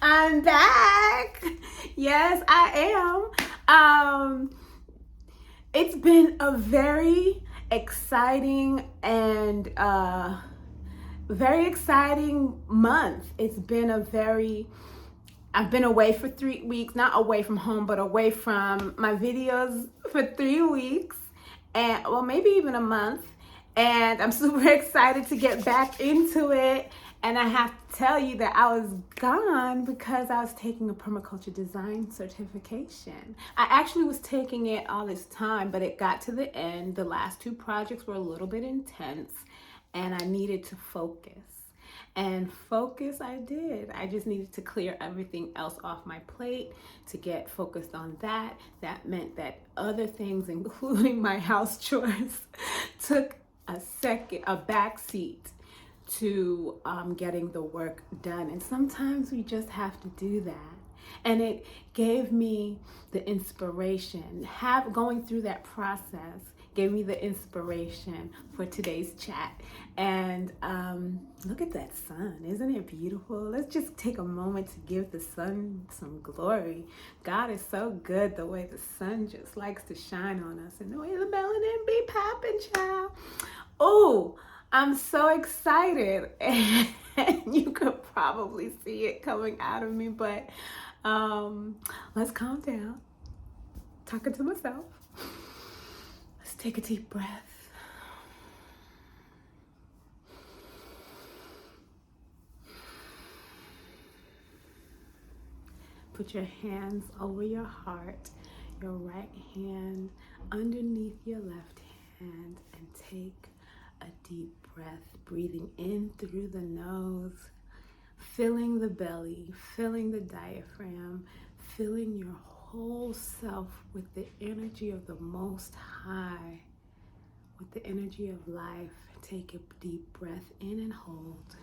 I'm back. Yes, I am. It's been a very exciting and very exciting month. I've been away for 3 weeks, not away from home, but away from my videos for 3 weeks, and well, maybe even a month. And I'm super excited to get back into it. And I have to tell you that I was gone because I was taking a permaculture design certification. I actually was taking it all this time, but it got to the end. The last two projects were a little bit intense, and I needed to focus. And focus I did. I just needed to clear everything else off my plate to get focused on that. That meant that other things, including my house chores, took a back seat to getting the work done. And sometimes we just have to do that. And it gave me the inspiration. Going through that process gave me the inspiration for today's chat. And look at that sun. Isn't it beautiful? Let's just take a moment to give the sun some glory. God is so good, the way the sun just likes to shine on us and the way the melanin be popping, child. Oh, I'm so excited. And you could probably see it coming out of me, but let's calm down. Talking to myself. Let's take a deep breath. Put your hands over your heart, your right hand underneath your left hand, and take a deep breath, breathing in through the nose, filling the belly, filling the diaphragm, filling your whole self with the energy of the Most High, with the energy of life. Take a deep breath in and hold.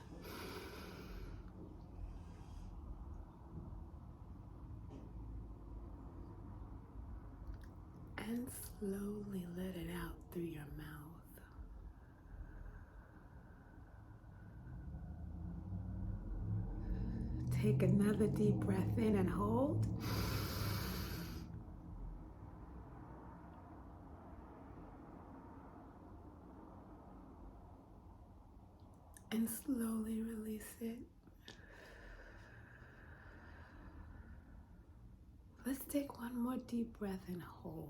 And slowly let it out through your mouth. Take another deep breath in and hold. And slowly release it. Let's take one more deep breath and hold.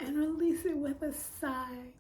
And release it with a sigh.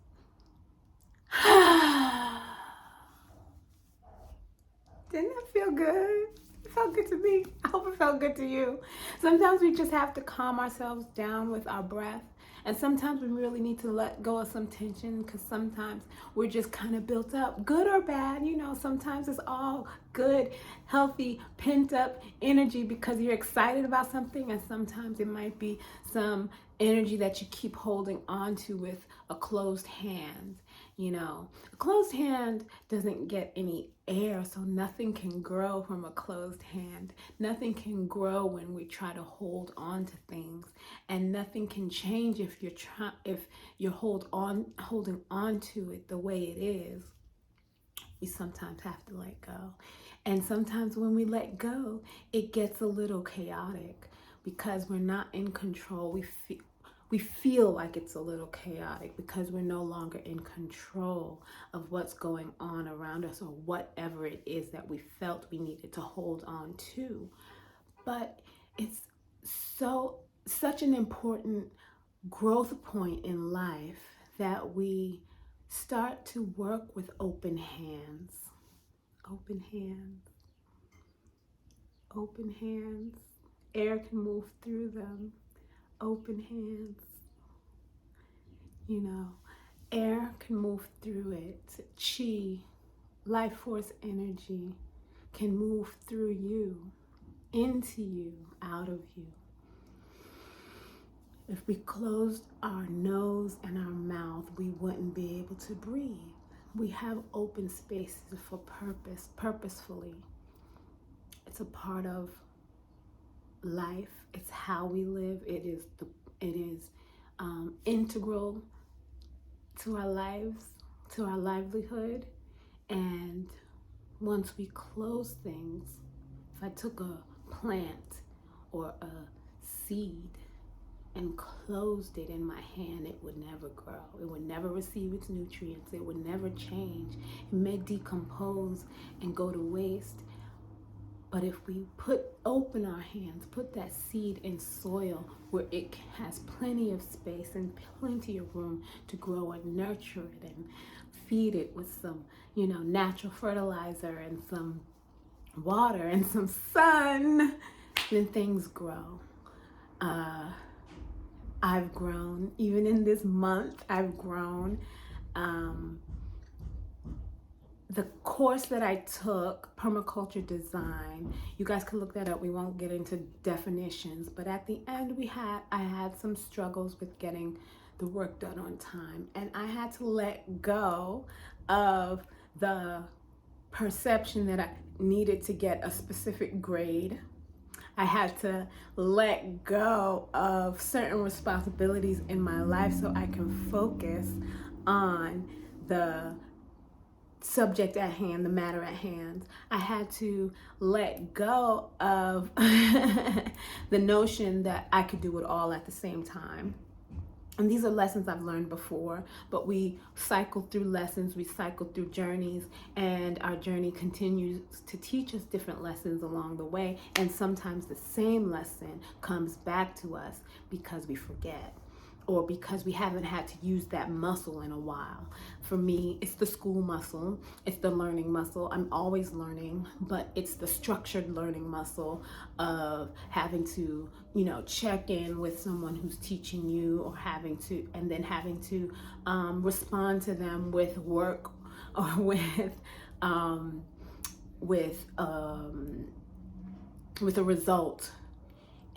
Didn't that feel good? It felt good to me. I hope it felt good to you. Sometimes we just have to calm ourselves down with our breath. And sometimes we really need to let go of some tension, because sometimes we're just kind of built up, good or bad. Sometimes it's all good, healthy, pent up energy because you're excited about something. And sometimes it might be some energy that you keep holding on to with a closed hand. A closed hand doesn't get any air, so nothing can grow from a closed hand. Nothing can grow when we try to hold on to things, and nothing can change if you're holding on to it the way it is. We sometimes have to let go. And sometimes when we let go, it gets a little chaotic because we're not in control. We feel like it's a little chaotic because we're no longer in control of what's going on around us, or whatever it is that we felt we needed to hold on to. But it's such an important growth point in life that we start to work with open hands. Open hands. Open hands. Air can move through them. Open hands. Air can move through it. Chi, life force energy, can move through you, into you, out of you. If we closed our nose and our mouth, we wouldn't be able to breathe. We have open spaces for purposefully. It's a part of life. It's how we live. It is integral to our lives. to our livelihood. And once we close things, if I took a plant or a seed and closed it in my hand, it would never grow. It would never receive its nutrients. It would never change. It may decompose and go to waste. But if we open our hands, put that seed in soil where it has plenty of space and plenty of room to grow and nurture it and feed it with some, natural fertilizer and some water and some sun, then things grow. I've grown, even in this month, I've grown. The course that I took, permaculture design, you guys can look that up. We won't get into definitions, but at the end I had some struggles with getting the work done on time, and I had to let go of the perception that I needed to get a specific grade. I had to let go of certain responsibilities in my life so I can focus on the subject at hand, the matter at hand. I had to let go of the notion that I could do it all at the same time. And these are lessons I've learned before, but we cycle through lessons, we cycle through journeys, and our journey continues to teach us different lessons along the way. And sometimes the same lesson comes back to us because we forget, or because we haven't had to use that muscle in a while. For me, it's the school muscle, it's the learning muscle. I'm always learning, but it's the structured learning muscle of having to, check in with someone who's teaching you, or having to respond to them with work or with a result,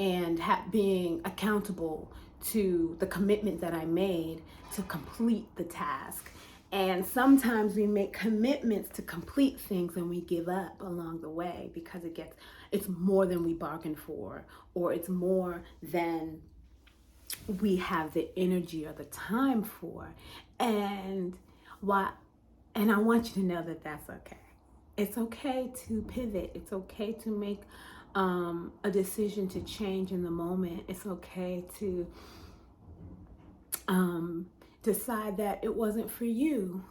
and being accountable to the commitment that I made to complete the task. And sometimes we make commitments to complete things and we give up along the way because it's more than we bargained for, or it's more than we have the energy or the time for. And I want you to know that that's okay. It's okay to pivot. It's okay to make a decision to change in the moment. It's okay to decide that it wasn't for you.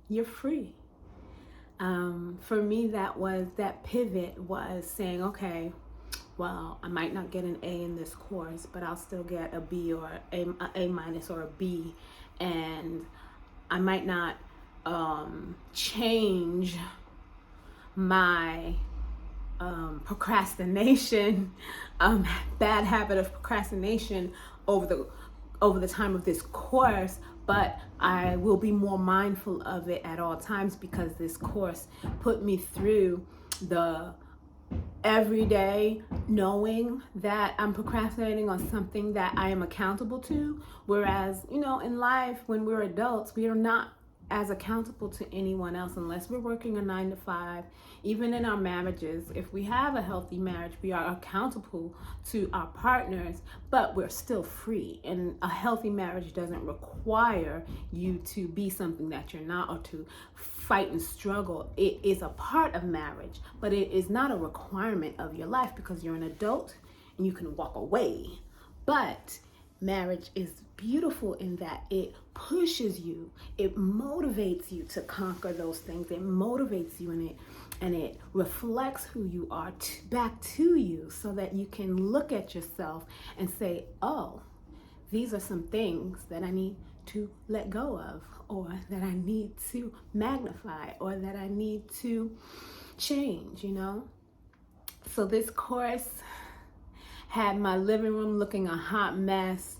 You're free. For me, that pivot was saying, okay, well, I might not get an A in this course, but I'll still get a B or A minus or a B, and I might not change my procrastination, bad habit of procrastination over the time of this course, but I will be more mindful of it at all times, because this course put me through the everyday knowing that I'm procrastinating on something that I am accountable to. Whereas, in life, when we're adults, we are not as accountable to anyone else unless we're working a 9-to-5. Even in our marriages, if we have a healthy marriage, we are accountable to our partners, but we're still free. And a healthy marriage doesn't require you to be something that you're not, or to fight and struggle. It is a part of marriage, but it is not a requirement of your life, because you're an adult and you can walk away. But marriage is beautiful in that it pushes you, it motivates you to conquer those things, it motivates you, and it reflects who you are back to you, so that you can look at yourself and say, oh, these are some things that I need to let go of, or that I need to magnify, or that I need to change, So this course had my living room looking a hot mess.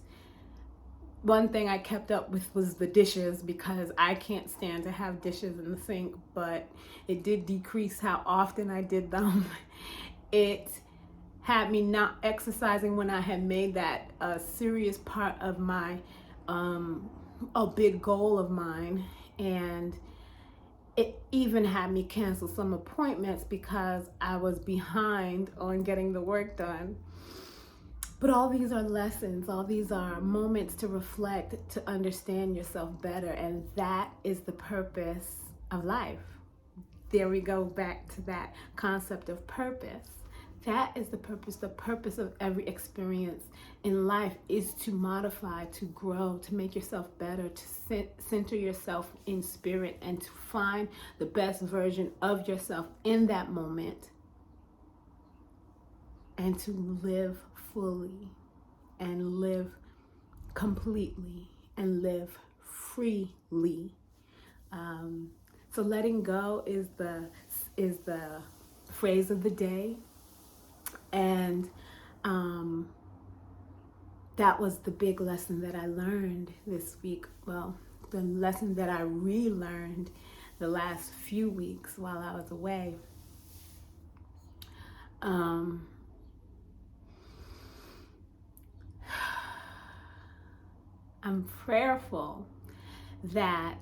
One thing I kept up with was the dishes, because I can't stand to have dishes in the sink, but it did decrease how often I did them. It had me not exercising when I had made that a serious part of my, a big goal of mine. And it even had me cancel some appointments because I was behind on getting the work done. But all these are lessons, all these are moments to reflect, to understand yourself better. And that is the purpose of life. There we go back to that concept of purpose. That is the purpose. The purpose of every experience in life is to modify, to grow, to make yourself better, to center yourself in spirit, and to find the best version of yourself in that moment, and to live fully and live completely and live freely. So letting go is the phrase of the day, and that was the big lesson that I learned this week. Well, the lesson that I relearned the last few weeks while I was away. I'm prayerful that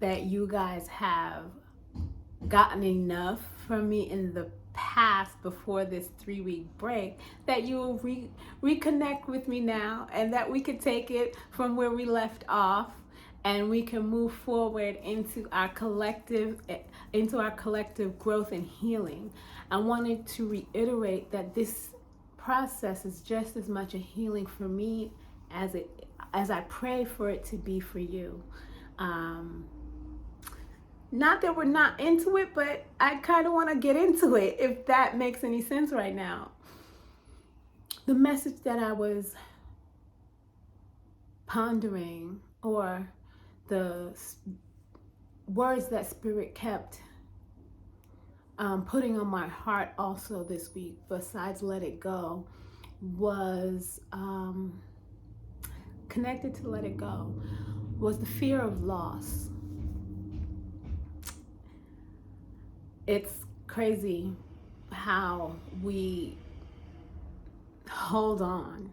you guys have gotten enough from me in the past before this 3-week break, that you will reconnect with me now, and that we could take it from where we left off, and we can move forward into our collective growth and healing. I wanted to reiterate that this process is just as much a healing for me as I pray for it to be for you. Not that we're not into it, but I kind of want to get into it, if that makes any sense right now. The message that I was pondering, or the words that Spirit kept putting on my heart also this week, besides let it go, was connected to let it go, was the fear of loss. It's crazy how we hold on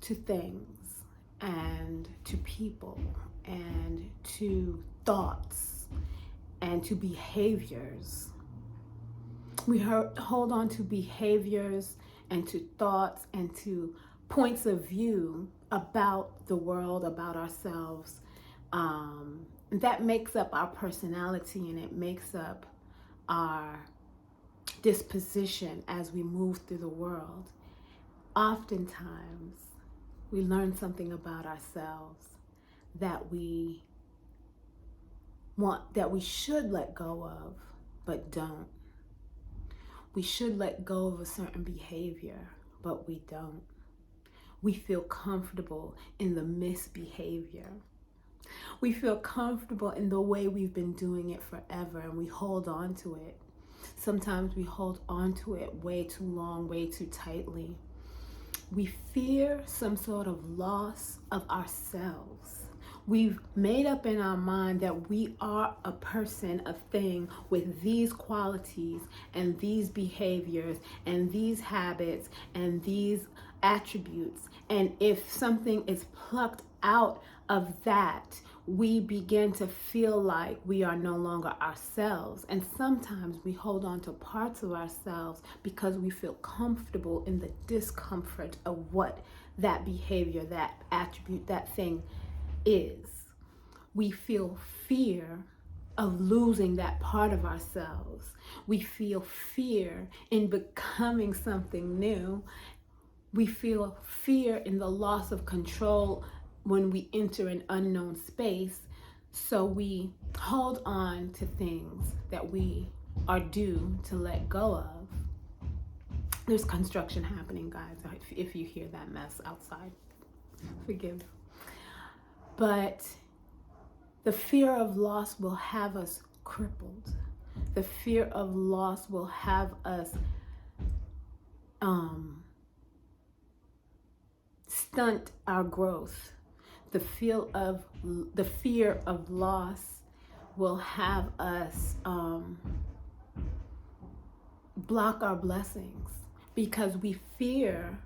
to things and to people and to thoughts and to behaviors. We hold on to behaviors and to thoughts and to points of view about the world, about ourselves. That makes up our personality, and it makes up our disposition as we move through the world. Oftentimes, we learn something about ourselves that we should let go of, but don't. We should let go of a certain behavior, but we don't. We feel comfortable in the misbehavior. We feel comfortable in the way we've been doing it forever, and we hold on to it. Sometimes we hold on to it way too long, way too tightly. We fear some sort of loss of ourselves. We've made up in our mind that we are a person, a thing with these qualities and these behaviors and these habits and these attributes. And if something is plucked out of that, we begin to feel like we are no longer ourselves. And sometimes we hold on to parts of ourselves because we feel comfortable in the discomfort of what that behavior, that attribute, that thing is. We feel fear of losing that part of ourselves. We feel fear in becoming something new. We feel fear in the loss of control when we enter an unknown space. So we hold on to things that we are due to let go of. There's construction happening, guys. If you hear that mess outside, forgive. But the fear of loss will have us crippled. The fear of loss will have us stunt our growth. The fear of loss will have us block our blessings, because we fear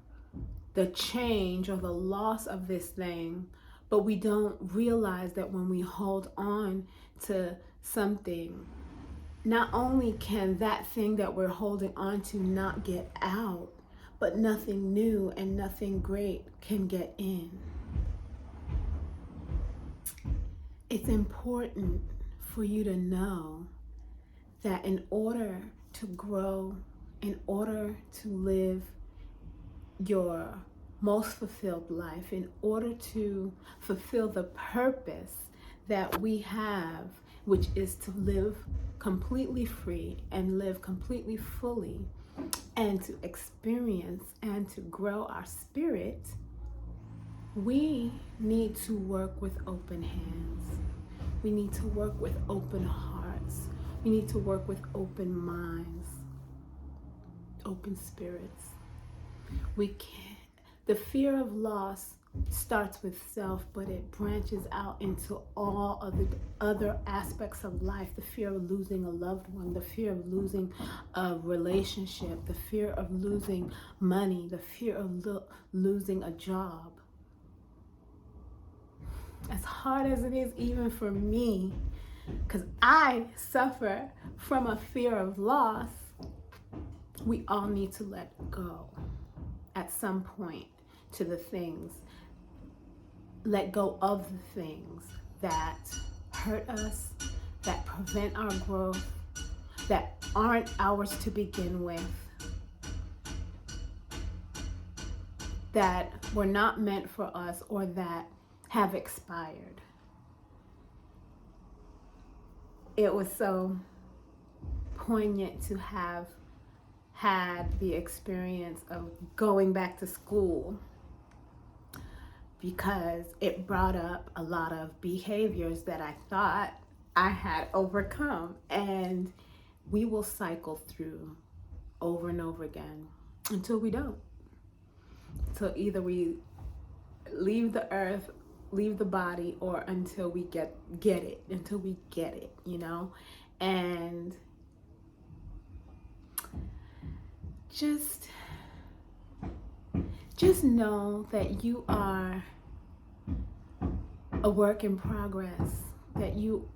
the change or the loss of this thing, but we don't realize that when we hold on to something not only can that thing that we're holding on to not get out, but nothing new and nothing great can get in. It's important for you to know that in order to grow, in order to live your most fulfilled life, in order to fulfill the purpose that we have, which is to live completely free and live completely fully, and to experience and to grow our spirit, we need to work with open hands. We need to work with open hearts. We need to work with open minds, open spirits. We can't. The fear of loss starts with self, but it branches out into all of the other aspects of life. The fear of losing a loved one, the fear of losing a relationship, the fear of losing money, the fear of losing a job. As hard as it is even for me, because I suffer from a fear of loss, we all need to let go at some point to the things, let go of the things that hurt us, that prevent our growth, that aren't ours to begin with, that were not meant for us, or that have expired. It was so poignant to have had the experience of going back to school, because it brought up a lot of behaviors that I thought I had overcome, and we will cycle through over and over again until we don't. So either we leave the earth, leave the body, or until we get it, until we get it, you know? And just know that you are a work in progress, that you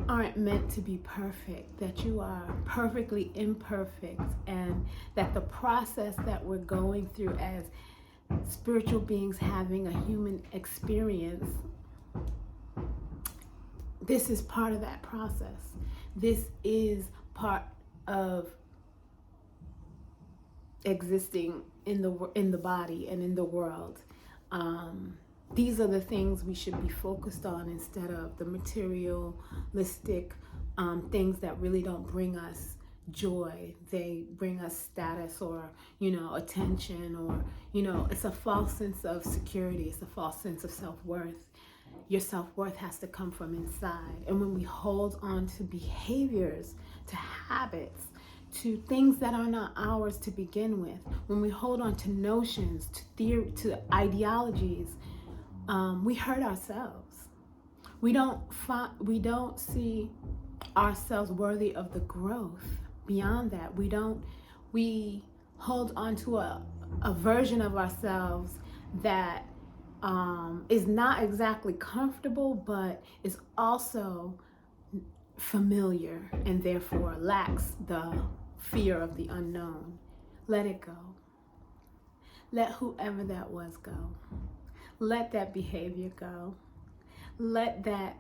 aren't meant to be perfect, that you are perfectly imperfect, and that the process that we're going through as spiritual beings having a human experience, this is part of that process. This is part of existing in the body and in the world. These are the things we should be focused on instead of the materialistic things that really don't bring us joy. They bring us status, or attention, or it's a false sense of security. It's a false sense of self-worth. Your self-worth has to come from inside. And when we hold on to behaviors, to habits, to things that are not ours to begin with, when we hold on to notions, to theory, to ideologies, we hurt ourselves. We don't see ourselves worthy of the growth. Beyond that, we hold on to a version of ourselves that is not exactly comfortable, but is also familiar, and therefore lacks the fear of the unknown. Let it go. Let whoever that was go. Let that behavior go. Let that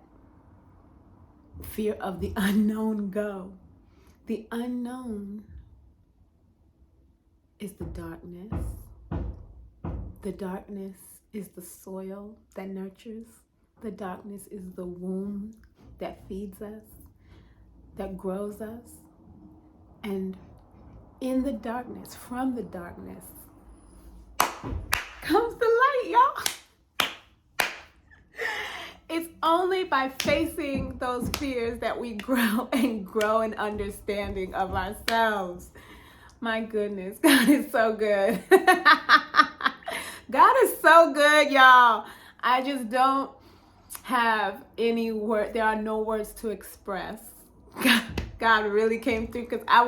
fear of the unknown go. The unknown is the darkness. The darkness is the soil that nurtures. The darkness is the womb that feeds us, that grows us. And in the darkness, from the darkness, comes the light, y'all. It's only by facing those fears that we grow in understanding of ourselves. My goodness, God is so good. God is so good, y'all. I just don't have any word. There are no words to express. God really came through, because I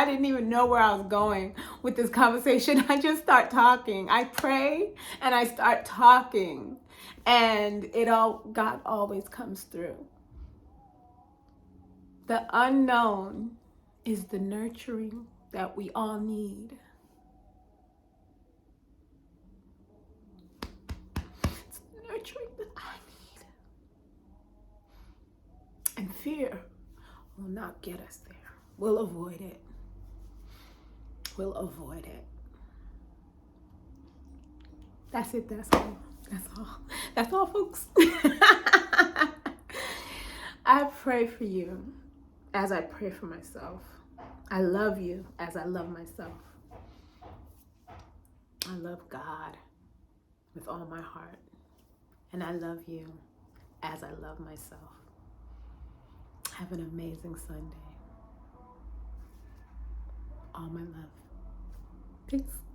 didn't even know where I was going with this conversation. I just start talking. I pray and I start talking, and God always comes through. The unknown is the nurturing that we all need. It's the nurturing that I need. And fear will not get us there. We'll avoid it. We'll avoid it. That's it. That's all. That's all. That's all, folks. I pray for you as I pray for myself. I love you as I love myself. I love God with all my heart. And I love you as I love myself. Have an amazing Sunday. All my love. Peace.